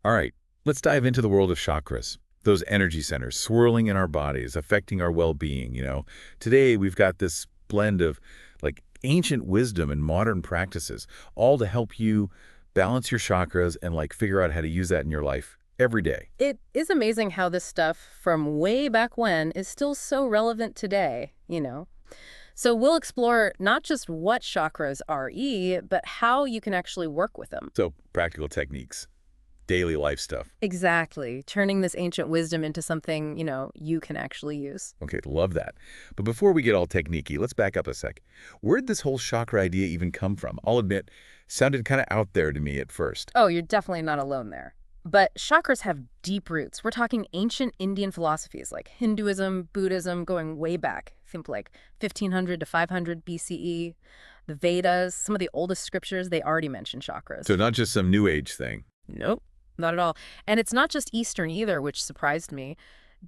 All right, let's dive into the world of chakras. Those energy centers swirling in our bodies, affecting our well-being. Today, we've got this blend of ancient wisdom and modern practices, all to help you balance your chakras and figure out how to use that in your life every day. It is amazing how this stuff from way back when is still so relevant today. So we'll explore not just what chakras are, but how you can actually work with them. So, practical techniques, daily life stuff. Exactly. Turning this ancient wisdom into something, you can actually use. Okay, love that. But before we get all techniquey, let's back up a sec. Where'd this whole chakra idea even come from? I'll admit, sounded kind of out there to me at first. Oh, you're definitely not alone there. But chakras have deep roots. We're talking ancient Indian philosophies like Hinduism, Buddhism, going way back. Think like 1500 to 500 BCE. The Vedas, some of the oldest scriptures, they already mention chakras. So not just some new age thing. Nope, not at all. And it's not just Eastern either, which surprised me.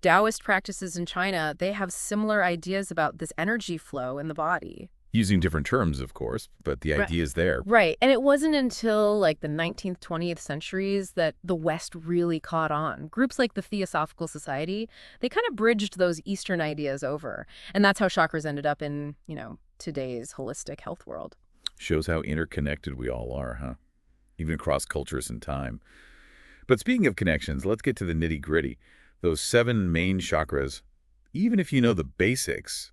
Taoist practices in China, they have similar ideas about this energy flow in the body. Using different terms, of course, but the idea is there. Right. And it wasn't until the 19th, 20th centuries that the West really caught on. Groups like the Theosophical Society, they kind of bridged those Eastern ideas over. And that's how chakras ended up in, today's holistic health world. Shows how interconnected we all are, huh? Even across cultures and time. But speaking of connections, let's get to the nitty-gritty. Those 7 main chakras, even if you know the basics,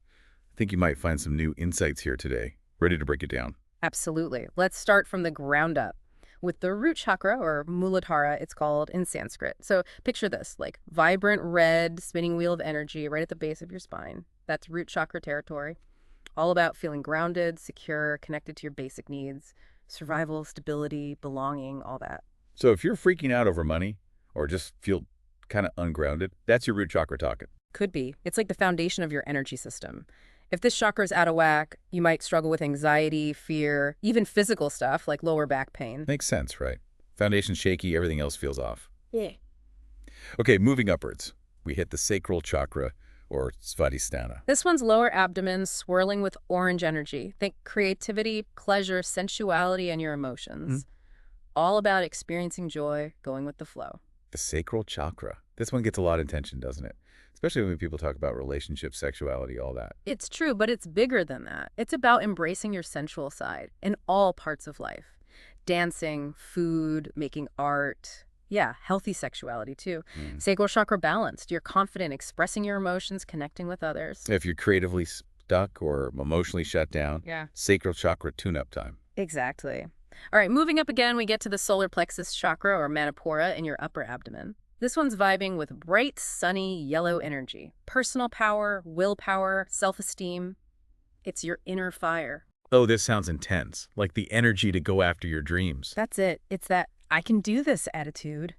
I think you might find some new insights here today. Ready to break it down? Absolutely. Let's start from the ground up. With the root chakra, or Muladhara, it's called in Sanskrit. So picture this, vibrant red spinning wheel of energy right at the base of your spine. That's root chakra territory. All about feeling grounded, secure, connected to your basic needs, survival, stability, belonging, all that. So if you're freaking out over money or just feel kind of ungrounded, that's your root chakra talking. Could be. It's like the foundation of your energy system. If this chakra's out of whack, you might struggle with anxiety, fear, even physical stuff like lower back pain. Makes sense, right? Foundation's shaky, everything else feels off. Yeah. Okay, moving upwards. We hit the sacral chakra, or Svadhisthana. This one's lower abdomen swirling with orange energy. Think creativity, pleasure, sensuality, and your emotions. All about experiencing joy, going with the flow. The sacral chakra. This one gets a lot of attention, doesn't it? Especially when people talk about relationships, sexuality, all that. It's true, but it's bigger than that. It's about embracing your sensual side in all parts of life. Dancing, food, making art. Yeah, healthy sexuality too. Sacral chakra balanced. You're confident expressing your emotions, connecting with others. If you're creatively stuck or emotionally shut down, sacral chakra tune-up time. Exactly. All right, moving up again, we get to the solar plexus chakra, or Manipura, in your upper abdomen. This one's vibing with bright, sunny, yellow energy. Personal power, willpower, self-esteem. It's your inner fire. Oh, this sounds intense. Like the energy to go after your dreams. That's it. It's that I can do this attitude.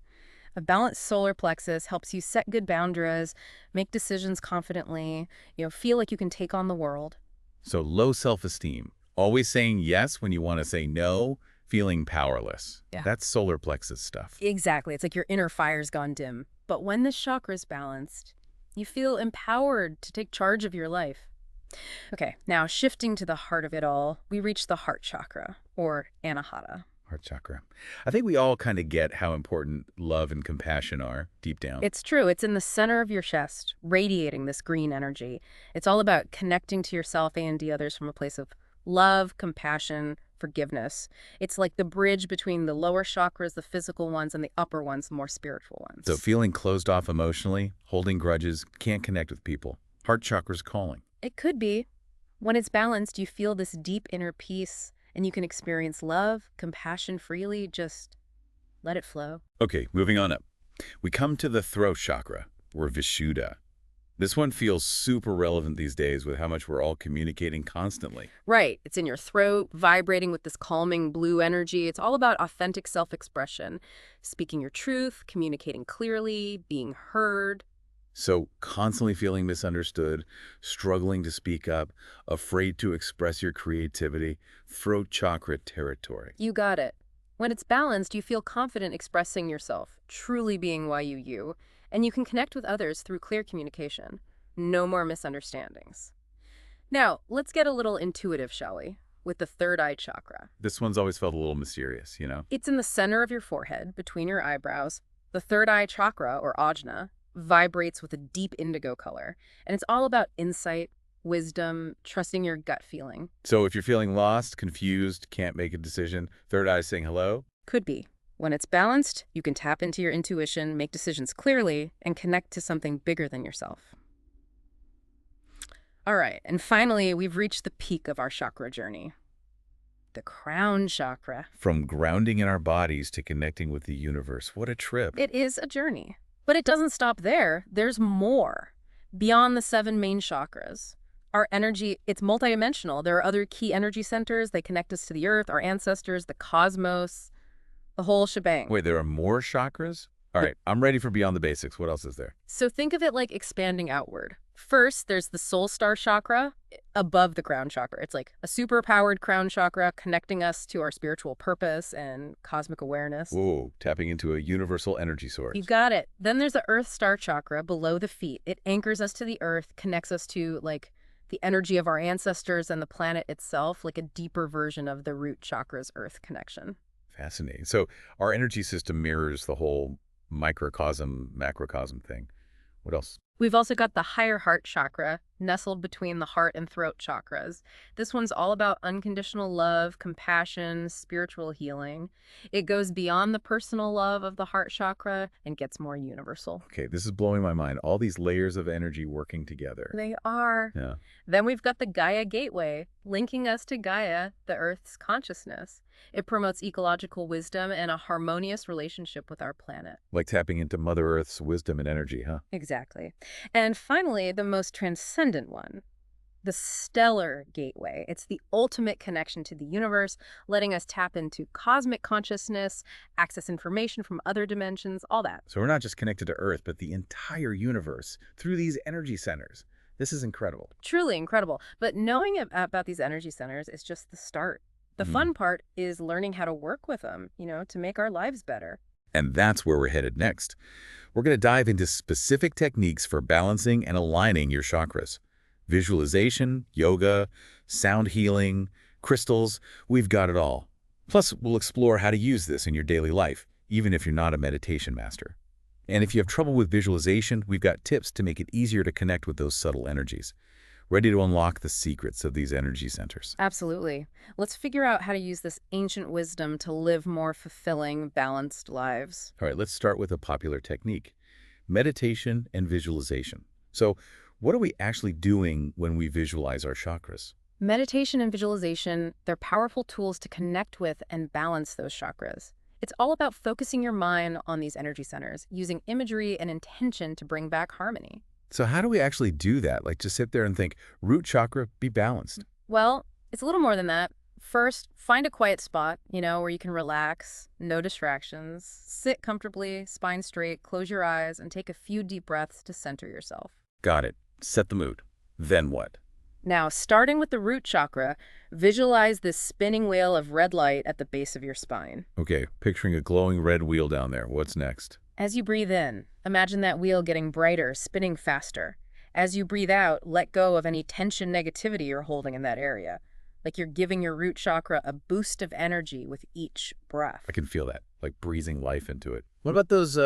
A balanced solar plexus helps you set good boundaries, make decisions confidently, feel like you can take on the world. So low self-esteem. Always saying yes when you want to say no. Feeling powerless. Yeah. That's solar plexus stuff. Exactly. It's like your inner fire's gone dim. But when this chakra's balanced, you feel empowered to take charge of your life. Okay, now shifting to the heart of it all, we reach the heart chakra, or Anahata. Heart chakra. I think we all kind of get how important love and compassion are deep down. It's true. It's in the center of your chest, radiating this green energy. It's all about connecting to yourself and the others from a place of love, compassion, forgiveness. It's like the bridge between the lower chakras, the physical ones, and the upper ones, the more spiritual ones. So feeling closed off emotionally, holding grudges, can't connect with people. Heart chakra's calling. It could be. When it's balanced, you feel this deep inner peace, and you can experience love, compassion freely. Just let it flow. Okay, moving on up. We come to the throat chakra, or Vishuddha. This one feels super relevant these days with how much we're all communicating constantly. Right. It's in your throat, vibrating with this calming blue energy. It's all about authentic self-expression, speaking your truth, communicating clearly, being heard. So constantly feeling misunderstood, struggling to speak up, afraid to express your creativity, throat chakra territory. You got it. When it's balanced, you feel confident expressing yourself, truly being you, and you can connect with others through clear communication. No more misunderstandings. Now, let's get a little intuitive, shall we? With the third eye chakra. This one's always felt a little mysterious, It's in the center of your forehead, between your eyebrows. The third eye chakra, or Ajna, vibrates with a deep indigo color, and it's all about insight, wisdom, trusting your gut feeling. So if you're feeling lost, confused, can't make a decision, third eye saying hello? Could be. When it's balanced, you can tap into your intuition, make decisions clearly, and connect to something bigger than yourself. All right, and finally, we've reached the peak of our chakra journey. The crown chakra. From grounding in our bodies to connecting with the universe. What a trip. It is a journey. But it doesn't stop there. There's more. Beyond the 7 main chakras. Our energy, it's multidimensional. There are other key energy centers. They connect us to the earth, our ancestors, the cosmos, the whole shebang. Wait, there are more chakras? All right, I'm ready for beyond the basics. What else is there? So think of it like expanding outward. First, there's the soul star chakra above the crown chakra. It's like a super-powered crown chakra connecting us to our spiritual purpose and cosmic awareness. Whoa, tapping into a universal energy source. You got it. Then there's the earth star chakra below the feet. It anchors us to the earth, connects us to, like, the energy of our ancestors and the planet itself, like a deeper version of the root chakra's earth connection. Fascinating. So our energy system mirrors the whole microcosm, macrocosm thing. What else? We've also got the higher heart chakra, nestled between the heart and throat chakras. This one's all about unconditional love, compassion, spiritual healing. It goes beyond the personal love of the heart chakra and gets more universal. Okay, this is blowing my mind. All these layers of energy working together. They are. Yeah. Then we've got the Gaia gateway, linking us to Gaia, the Earth's consciousness. It promotes ecological wisdom and a harmonious relationship with our planet. Like tapping into Mother Earth's wisdom and energy, huh? Exactly. And finally, the most transcendent one, the stellar gateway. It's the ultimate connection to the universe, letting us tap into cosmic consciousness, access information from other dimensions, all that. So we're not just connected to Earth, but the entire universe through these energy centers. This is incredible. Truly incredible. But knowing about these energy centers is just the start. The fun part is learning how to work with them, to make our lives better. And that's where we're headed next. We're going to dive into specific techniques for balancing and aligning your chakras. Visualization, yoga, sound healing, crystals, we've got it all. Plus, we'll explore how to use this in your daily life, even if you're not a meditation master. And if you have trouble with visualization, we've got tips to make it easier to connect with those subtle energies. Ready to unlock the secrets of these energy centers. Absolutely. Let's figure out how to use this ancient wisdom to live more fulfilling, balanced lives. All right, let's start with a popular technique, meditation and visualization. So what are we actually doing when we visualize our chakras? Meditation and visualization, they're powerful tools to connect with and balance those chakras. It's all about focusing your mind on these energy centers, using imagery and intention to bring back harmony. So how do we actually do that? Like just sit there and think, root chakra, be balanced. Well, it's a little more than that. First, find a quiet spot, where you can relax, no distractions, sit comfortably, spine straight, close your eyes, and take a few deep breaths to center yourself. Got it. Set the mood. Then what? Now, starting with the root chakra, visualize this spinning wheel of red light at the base of your spine. Okay, picturing a glowing red wheel down there. What's next? As you breathe in, imagine that wheel getting brighter, spinning faster. As you breathe out, let go of any tension, negativity you're holding in that area. Like you're giving your root chakra a boost of energy with each breath. I can feel that, like breathing life into it. What about those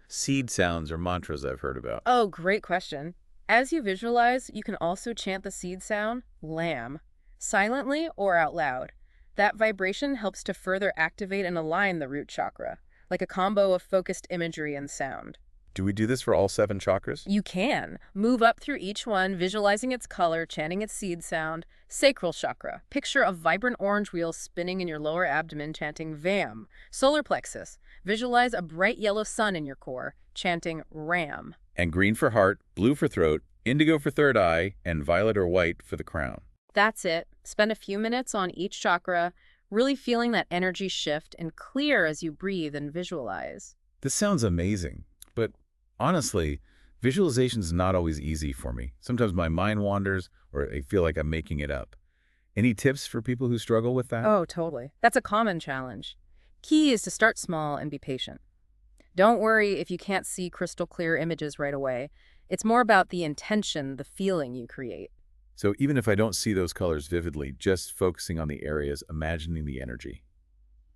seed sounds or mantras I've heard about? Oh, great question. As you visualize, you can also chant the seed sound, Lamb, silently or out loud. That vibration helps to further activate and align the root chakra, like a combo of focused imagery and sound. Do we do this for all 7 chakras? You can. Move up through each one, visualizing its color, chanting its seed sound. Sacral chakra. Picture a vibrant orange wheel spinning in your lower abdomen, chanting VAM. Solar plexus. Visualize a bright yellow sun in your core, chanting RAM. And green for heart, blue for throat, indigo for third eye, and violet or white for the crown. That's it. Spend a few minutes on each chakra, really feeling that energy shift and clear as you breathe and visualize. This sounds amazing, but honestly, visualization's not always easy for me. Sometimes my mind wanders or I feel like I'm making it up. Any tips for people who struggle with that? Oh, totally. That's a common challenge. Key is to start small and be patient. Don't worry if you can't see crystal clear images right away. It's more about the intention, the feeling you create. So even if I don't see those colors vividly, just focusing on the areas, imagining the energy,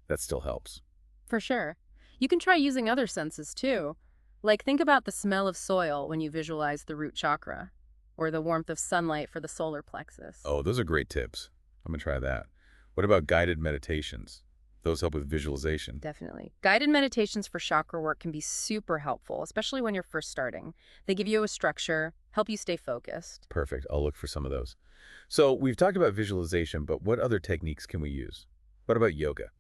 that still helps. For sure. You can try using other senses too. Like think about the smell of soil when you visualize the root chakra, or the warmth of sunlight for the solar plexus. Oh, those are great tips. I'm going to try that. What about guided meditations? Those help with visualization. Definitely. Guided meditations for chakra work can be super helpful, especially when you're first starting. They give you a structure, help you stay focused. Perfect. I'll look for some of those. So we've talked about visualization, but what other techniques can we use? What about yoga?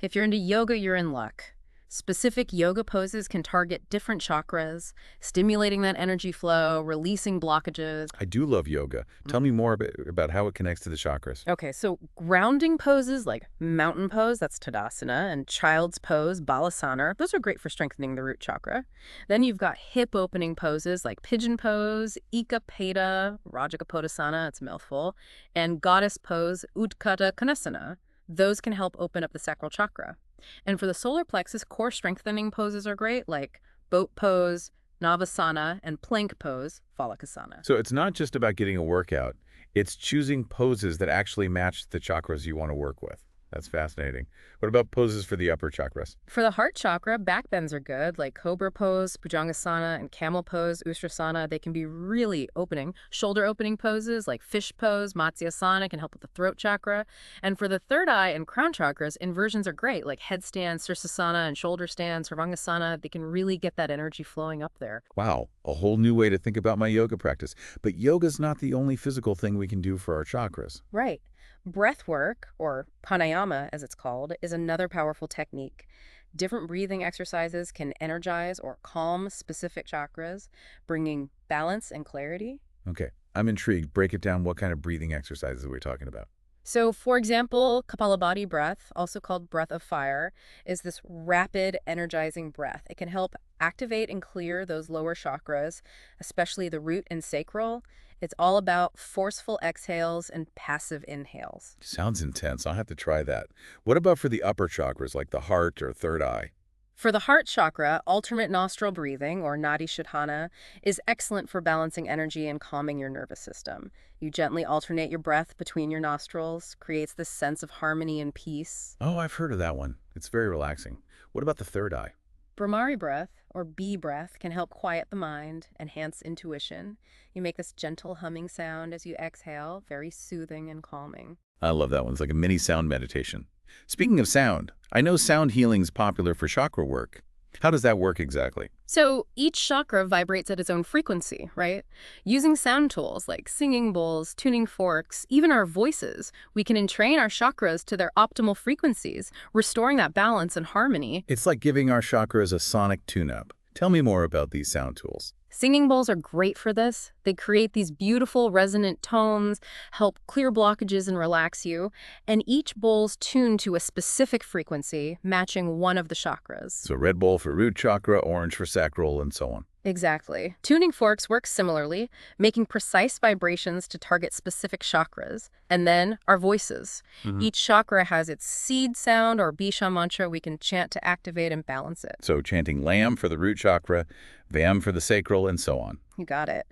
If you're into yoga, you're in luck. Specific yoga poses can target different chakras, stimulating that energy flow, releasing blockages. I do love yoga. Tell me more about how it connects to the chakras. Okay, so grounding poses like mountain pose, that's Tadasana, and child's pose, Balasana, those are great for strengthening the root chakra. Then you've got hip opening poses like pigeon pose, Ika Peta, Rajakapotasana, it's a mouthful, and goddess pose, Utkatta Konasana. Those can help open up the sacral chakra. And for the solar plexus, core strengthening poses are great, like boat pose, Navasana, and plank pose, Phalakasana. So it's not just about getting a workout. It's choosing poses that actually match the chakras you want to work with. That's fascinating. What about poses for the upper chakras? For the heart chakra, back bends are good, like cobra pose, bhujangasana, and camel pose, ustrasana. They can be really opening. Shoulder opening poses like fish pose, matsyasana can help with the throat chakra. And for the third eye and crown chakras, inversions are great, like headstand, sirsasana, and shoulder stand, sarvangasana. They can really get that energy flowing up there. Wow, a whole new way to think about my yoga practice. But yoga's not the only physical thing we can do for our chakras. Right. Breathwork, or pranayama as it's called, is another powerful technique. Different breathing exercises can energize or calm specific chakras, bringing balance and clarity. Okay, I'm intrigued. Break it down. What kind of breathing exercises are we talking about? So, for example, Kapala body breath, also called breath of fire, is this rapid, energizing breath. It can help activate and clear those lower chakras, especially the root and sacral. It's all about forceful exhales and passive inhales. Sounds intense. I'll have to try that. What about for the upper chakras, like the heart or third eye? For the heart chakra, alternate nostril breathing, or Nadi Shodhana, is excellent for balancing energy and calming your nervous system. You gently alternate your breath between your nostrils, creates this sense of harmony and peace. Oh, I've heard of that one. It's very relaxing. What about the third eye? Bhramari breath, or bee breath, can help quiet the mind, enhance intuition. You make this gentle humming sound as you exhale, very soothing and calming. I love that one. It's like a mini sound meditation. Speaking of sound, I know sound healing is popular for chakra work. How does that work exactly? So each chakra vibrates at its own frequency, right? Using sound tools like singing bowls, tuning forks, even our voices, we can entrain our chakras to their optimal frequencies, restoring that balance and harmony. It's like giving our chakras a sonic tune-up. Tell me more about these sound tools. Singing bowls are great for this. They create these beautiful resonant tones, help clear blockages and relax you, and each bowl's tuned to a specific frequency, matching one of the chakras. So red bowl for root chakra, orange for sacral, and so on. Exactly. Tuning forks work similarly, making precise vibrations to target specific chakras. And then our voices. Each chakra has its seed sound or bisha mantra we can chant to activate and balance it. So chanting Lam for the root chakra, Vam for the sacral, and so on. You got it.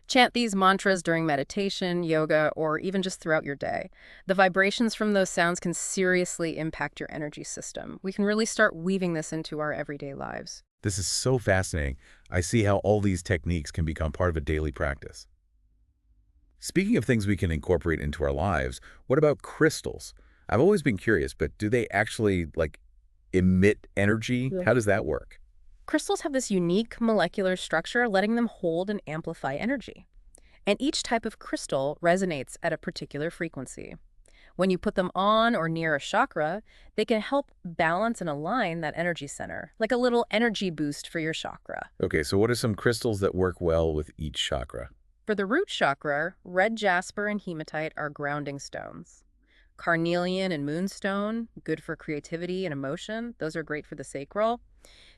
Chant these mantras during meditation, yoga, or even just throughout your day. The vibrations from those sounds can seriously impact your energy system. We can really start weaving this into our everyday lives. This is so fascinating. I see how all these techniques can become part of a daily practice. Speaking of things we can incorporate into our lives, what about crystals? I've always been curious, but do they actually, emit energy? Yeah. How does that work? Crystals have this unique molecular structure, letting them hold and amplify energy. And each type of crystal resonates at a particular frequency. When you put them on or near a chakra, they can help balance and align that energy center, like a little energy boost for your chakra. Okay, so what are some crystals that work well with each chakra? For the root chakra, red jasper and hematite are grounding stones. Carnelian and moonstone, good for creativity and emotion. Those are great for the sacral.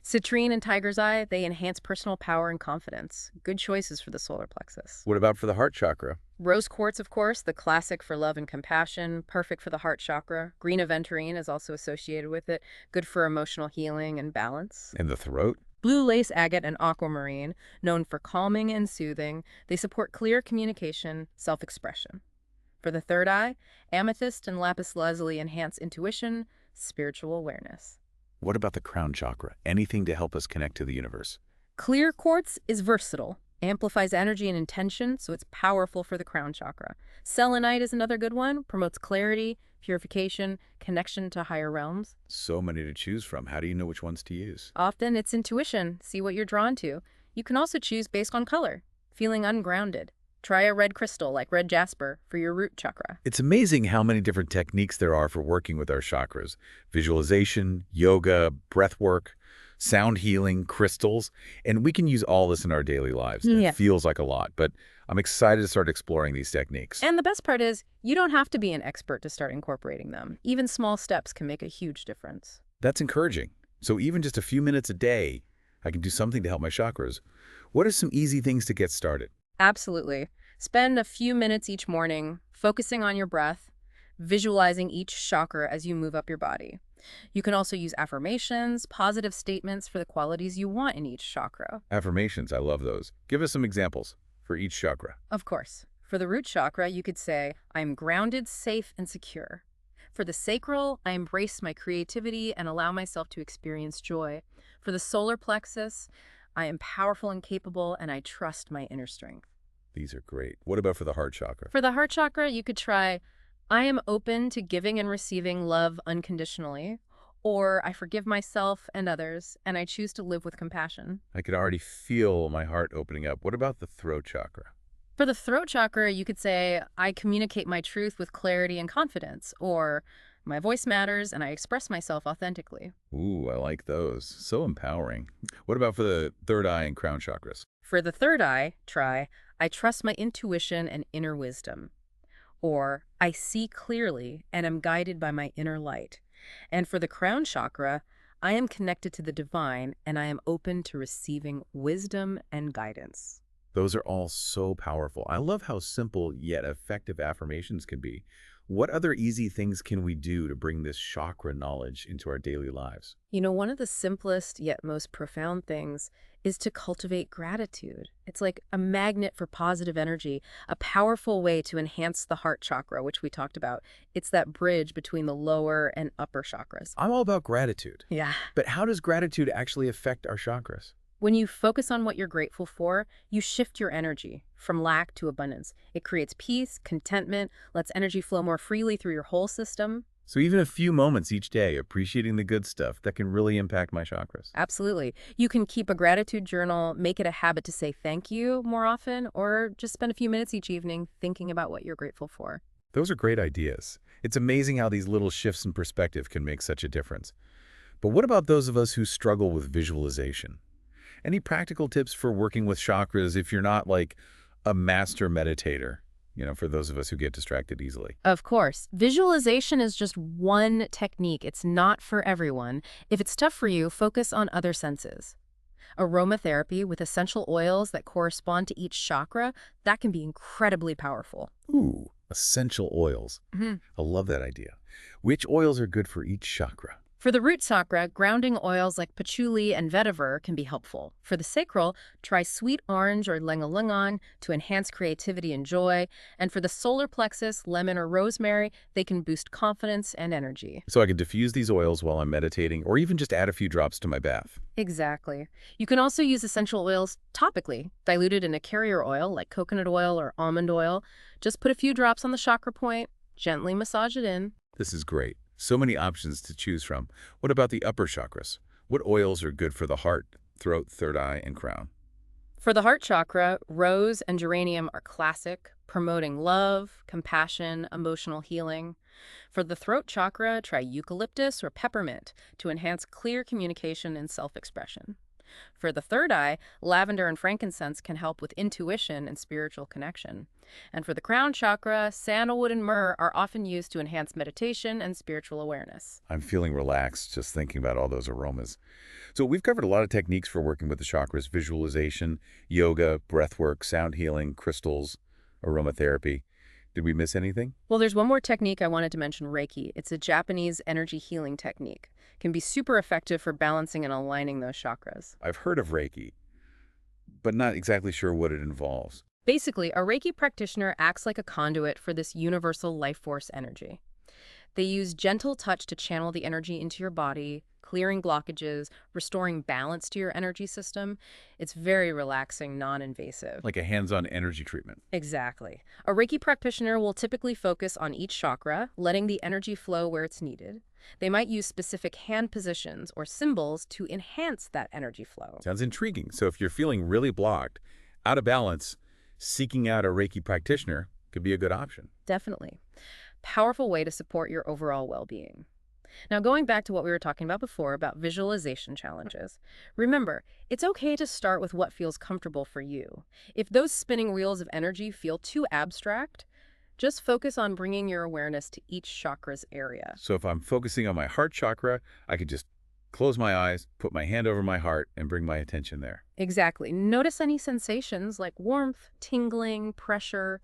Citrine and tiger's eye, they enhance personal power and confidence. Good choices for the solar plexus. What about for the heart chakra? Rose quartz, of course, the classic for love and compassion, perfect for the heart chakra. Green aventurine is also associated with it, good for emotional healing and balance. And the throat? Blue lace agate and aquamarine, known for calming and soothing, they support clear communication, self-expression. For the third eye, amethyst and lapis lazuli enhance intuition, spiritual awareness. What about the crown chakra? Anything to help us connect to the universe? Clear quartz is versatile, amplifies energy and intention, so it's powerful for the crown chakra. Selenite is another good one, promotes clarity, purification, connection to higher realms. So many to choose from. How do you know which ones to use? Often it's intuition, see what you're drawn to. You can also choose based on color, feeling ungrounded. Try a red crystal like red jasper for your root chakra. It's amazing how many different techniques there are for working with our chakras. Visualization, yoga, breathwork, sound healing, crystals, and we can use all this in our daily lives. Yeah. It feels like a lot, but I'm excited to start exploring these techniques. And the best part is, you don't have to be an expert to start incorporating them. Even small steps can make a huge difference. That's encouraging. So even just a few minutes a day, I can do something to help my chakras. What are some easy things to get started? Absolutely. Spend a few minutes each morning focusing on your breath, visualizing each chakra as you move up your body. You can also use affirmations, positive statements for the qualities you want in each chakra. Affirmations, I love those. Give us some examples for each chakra. Of course. For the root chakra, you could say, I'm grounded, safe, and secure. For the sacral, I embrace my creativity and allow myself to experience joy. For the solar plexus, I am powerful and capable, and I trust my inner strength. These are great. What about for the heart chakra? For the heart chakra, you could try, I am open to giving and receiving love unconditionally, or I forgive myself and others, and I choose to live with compassion. I could already feel my heart opening up. What about the throat chakra? For the throat chakra, you could say, I communicate my truth with clarity and confidence, or my voice matters and I express myself authentically. Ooh, I like those. So empowering. What about for the third eye and crown chakras? For the third eye, try, I trust my intuition and inner wisdom. Or, I see clearly and am guided by my inner light. And for the crown chakra, I am connected to the divine and I am open to receiving wisdom and guidance. Those are all so powerful. I love how simple yet effective affirmations can be. What other easy things can we do to bring this chakra knowledge into our daily lives? You know, one of the simplest yet most profound things is to cultivate gratitude. It's like a magnet for positive energy, a powerful way to enhance the heart chakra, which we talked about. It's that bridge between the lower and upper chakras. I'm all about gratitude. Yeah. But how does gratitude actually affect our chakras? When you focus on what you're grateful for, you shift your energy from lack to abundance. It creates peace, contentment, lets energy flow more freely through your whole system. So even a few moments each day appreciating the good stuff that can really impact my chakras. Absolutely. You can keep a gratitude journal, make it a habit to say thank you more often, or just spend a few minutes each evening thinking about what you're grateful for. Those are great ideas. It's amazing how these little shifts in perspective can make such a difference. But what about those of us who struggle with visualization? Any practical tips for working with chakras if you're not like a master meditator, for those of us who get distracted easily? Of course. Visualization is just one technique. It's not for everyone. If it's tough for you, focus on other senses. Aromatherapy with essential oils that correspond to each chakra, that can be incredibly powerful. Ooh, essential oils. I love that idea. Which oils are good for each chakra? For the root chakra, grounding oils like patchouli and vetiver can be helpful. For the sacral, try sweet orange or ylang-ylang to enhance creativity and joy. And for the solar plexus, lemon or rosemary, they can boost confidence and energy. So I can diffuse these oils while I'm meditating or even just add a few drops to my bath. Exactly. You can also use essential oils topically, diluted in a carrier oil like coconut oil or almond oil. Just put a few drops on the chakra point, gently massage it in. This is great. So many options to choose from. What about the upper chakras? What oils are good for the heart, throat, third eye, and crown? For the heart chakra, rose and geranium are classic, promoting love, compassion, emotional healing. For the throat chakra, try eucalyptus or peppermint to enhance clear communication and self-expression. For the third eye, lavender and frankincense can help with intuition and spiritual connection. And for the crown chakra, sandalwood and myrrh are often used to enhance meditation and spiritual awareness. I'm feeling relaxed just thinking about all those aromas. So we've covered a lot of techniques for working with the chakras: visualization, yoga, breathwork, sound healing, crystals, aromatherapy. Did we miss anything? Well, there's one more technique I wanted to mention, Reiki. It's a Japanese energy healing technique. It can be super effective for balancing and aligning those chakras. I've heard of Reiki, but not exactly sure what it involves. Basically, a Reiki practitioner acts like a conduit for this universal life force energy. They use gentle touch to channel the energy into your body, clearing blockages, restoring balance to your energy system. It's very relaxing, non-invasive. Like a hands-on energy treatment. Exactly. A Reiki practitioner will typically focus on each chakra, letting the energy flow where it's needed. They might use specific hand positions or symbols to enhance that energy flow. Sounds intriguing. So if you're feeling really blocked, out of balance, seeking out a Reiki practitioner could be a good option. Definitely. Powerful way to support your overall well-being. Now, going back to what we were talking about before about visualization challenges, remember, it's okay to start with what feels comfortable for you. If those spinning wheels of energy feel too abstract, just focus on bringing your awareness to each chakra's area. So if I'm focusing on my heart chakra, I could just close my eyes, put my hand over my heart, and bring my attention there. Exactly. Notice any sensations like warmth, tingling, pressure.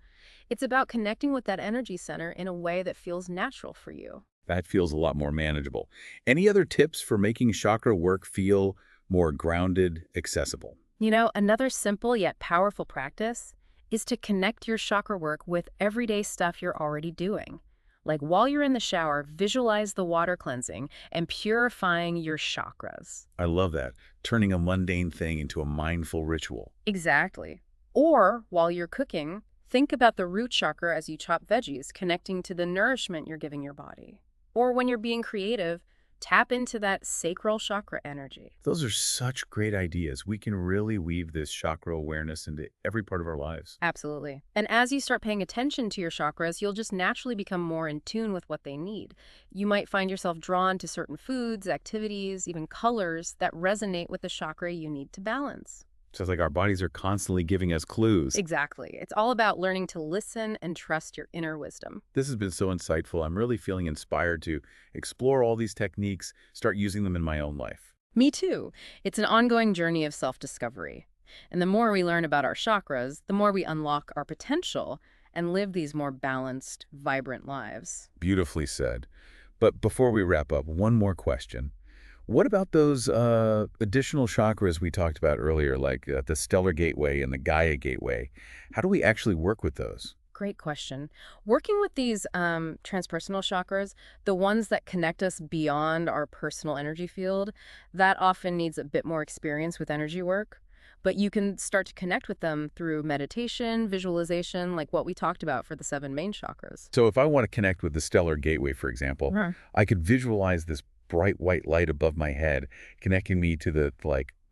It's about connecting with that energy center in a way that feels natural for you. That feels a lot more manageable. Any other tips for making chakra work feel more grounded, accessible? You know, another simple yet powerful practice is to connect your chakra work with everyday stuff you're already doing. Like while you're in the shower, visualize the water cleansing and purifying your chakras. I love that. Turning a mundane thing into a mindful ritual. Exactly. Or while you're cooking, think about the root chakra as you chop veggies, connecting to the nourishment you're giving your body. Or when you're being creative, tap into that sacral chakra energy. Those are such great ideas. We can really weave this chakra awareness into every part of our lives. Absolutely. And as you start paying attention to your chakras, you'll just naturally become more in tune with what they need. You might find yourself drawn to certain foods, activities, even colors that resonate with the chakra you need to balance. Sounds like our bodies are constantly giving us clues. Exactly. It's all about learning to listen and trust your inner wisdom. This has been so insightful. I'm really feeling inspired to explore all these techniques, start using them in my own life. Me too. It's an ongoing journey of self-discovery. And the more we learn about our chakras, the more we unlock our potential and live these more balanced, vibrant lives. Beautifully said. But before we wrap up, one more question. What about those additional chakras we talked about earlier, like the stellar gateway and the Gaia gateway? How do we actually work with those? Great question. Working with these transpersonal chakras, the ones that connect us beyond our personal energy field, that often needs a bit more experience with energy work. But you can start to connect with them through meditation, visualization, like what we talked about for the 7 main chakras. So if I want to connect with the stellar gateway, for example, I could visualize this bright white light above my head, connecting me to the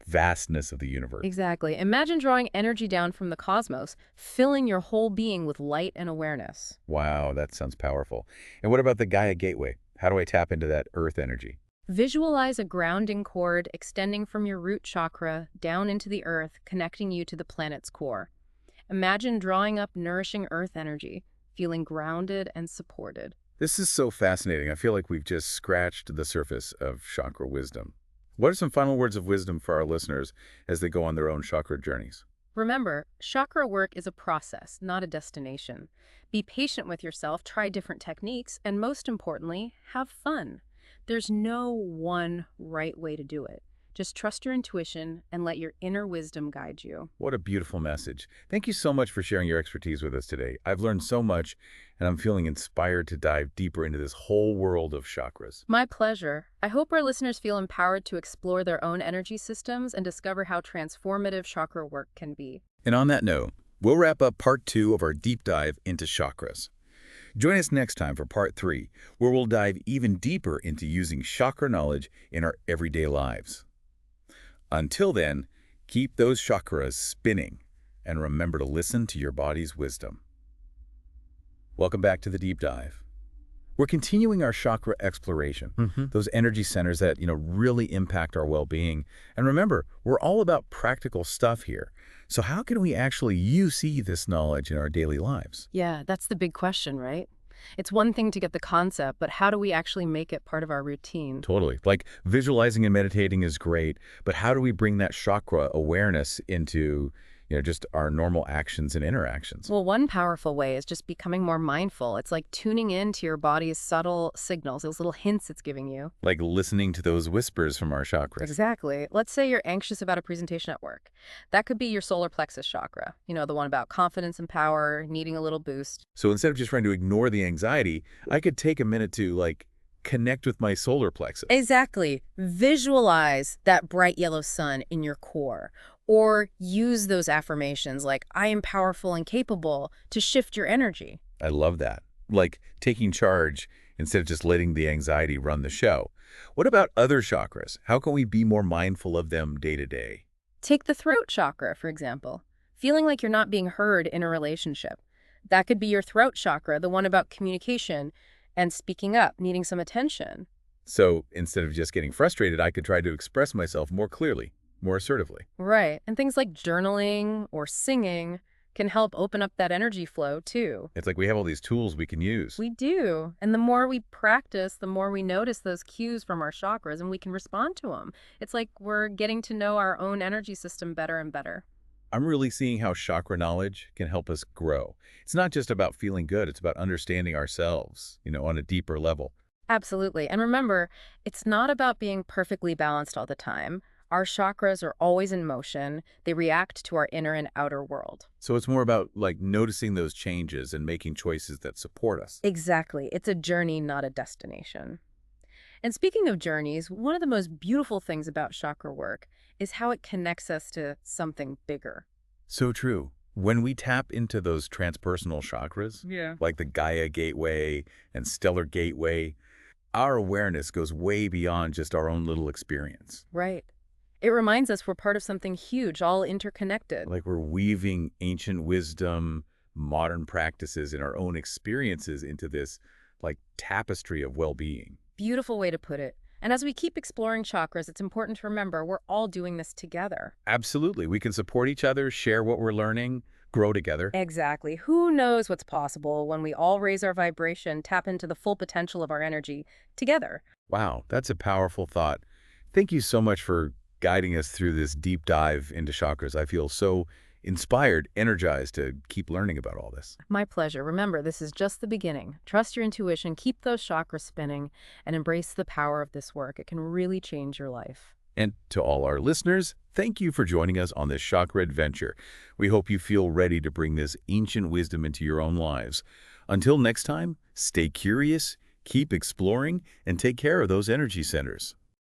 vastness of the universe. Exactly. Imagine drawing energy down from the cosmos, filling your whole being with light and awareness. Wow, that sounds powerful. And what about the Gaia gateway? How do I tap into that earth energy? Visualize a grounding cord extending from your root chakra down into the earth, connecting you to the planet's core. Imagine drawing up nourishing earth energy, feeling grounded and supported. This is so fascinating. I feel like we've just scratched the surface of chakra wisdom. What are some final words of wisdom for our listeners as they go on their own chakra journeys? Remember, chakra work is a process, not a destination. Be patient with yourself, try different techniques, and most importantly, have fun. There's no one right way to do it. Just trust your intuition and let your inner wisdom guide you. What a beautiful message. Thank you so much for sharing your expertise with us today. I've learned so much, and I'm feeling inspired to dive deeper into this whole world of chakras. My pleasure. I hope our listeners feel empowered to explore their own energy systems and discover how transformative chakra work can be. And on that note, we'll wrap up part 2 of our deep dive into chakras. Join us next time for part 3, where we'll dive even deeper into using chakra knowledge in our everyday lives. Until then, keep those chakras spinning and remember to listen to your body's wisdom. Welcome back to the deep dive. We're continuing our chakra exploration, those energy centers that, really impact our well-being. And remember, we're all about practical stuff here. So how can we actually use this knowledge in our daily lives? Yeah, that's the big question, right? It's one thing to get the concept, but how do we actually make it part of our routine? Totally. Like visualizing and meditating is great, but how do we bring that chakra awareness into, just our normal actions and interactions. Well, one powerful way is just becoming more mindful. It's like tuning into your body's subtle signals, those little hints it's giving you. Like listening to those whispers from our chakras. Exactly. Let's say you're anxious about a presentation at work. That could be your solar plexus chakra, the one about confidence and power, needing a little boost. So instead of just trying to ignore the anxiety, I could take a minute to, connect with my solar plexus. Exactly. Visualize that bright yellow sun in your core. Or use those affirmations like, I am powerful and capable, to shift your energy. I love that. Like taking charge instead of just letting the anxiety run the show. What about other chakras? How can we be more mindful of them day to day? Take the throat chakra, for example. Feeling like you're not being heard in a relationship. That could be your throat chakra, the one about communication and speaking up, needing some attention. So instead of just getting frustrated, I could try to express myself more clearly, more assertively. Right. And things like journaling or singing can help open up that energy flow, too. It's like we have all these tools we can use. We do. And the more we practice, the more we notice those cues from our chakras and we can respond to them. It's like we're getting to know our own energy system better and better. I'm really seeing how chakra knowledge can help us grow. It's not just about feeling good. It's about understanding ourselves, on a deeper level. Absolutely. And remember, it's not about being perfectly balanced all the time. Our chakras are always in motion. They react to our inner and outer world. So it's more about noticing those changes and making choices that support us. Exactly. It's a journey, not a destination. And speaking of journeys, one of the most beautiful things about chakra work is how it connects us to something bigger. So true. When we tap into those transpersonal chakras, like the Gaia Gateway and Stellar Gateway, our awareness goes way beyond just our own little experience. Right. It reminds us we're part of something huge, all interconnected. Like we're weaving ancient wisdom, modern practices, and our own experiences into this, tapestry of well-being. Beautiful way to put it. And as we keep exploring chakras, it's important to remember we're all doing this together. Absolutely. We can support each other, share what we're learning, grow together. Exactly. Who knows what's possible when we all raise our vibration, tap into the full potential of our energy together. Wow, that's a powerful thought. Thank you so much for guiding us through this deep dive into chakras. I feel so inspired, energized to keep learning about all this. My pleasure. Remember, this is just the beginning. Trust your intuition, keep those chakras spinning, and embrace the power of this work. It can really change your life. And to all our listeners, thank you for joining us on this chakra adventure. We hope you feel ready to bring this ancient wisdom into your own lives. Until next time, stay curious, keep exploring, and take care of those energy centers.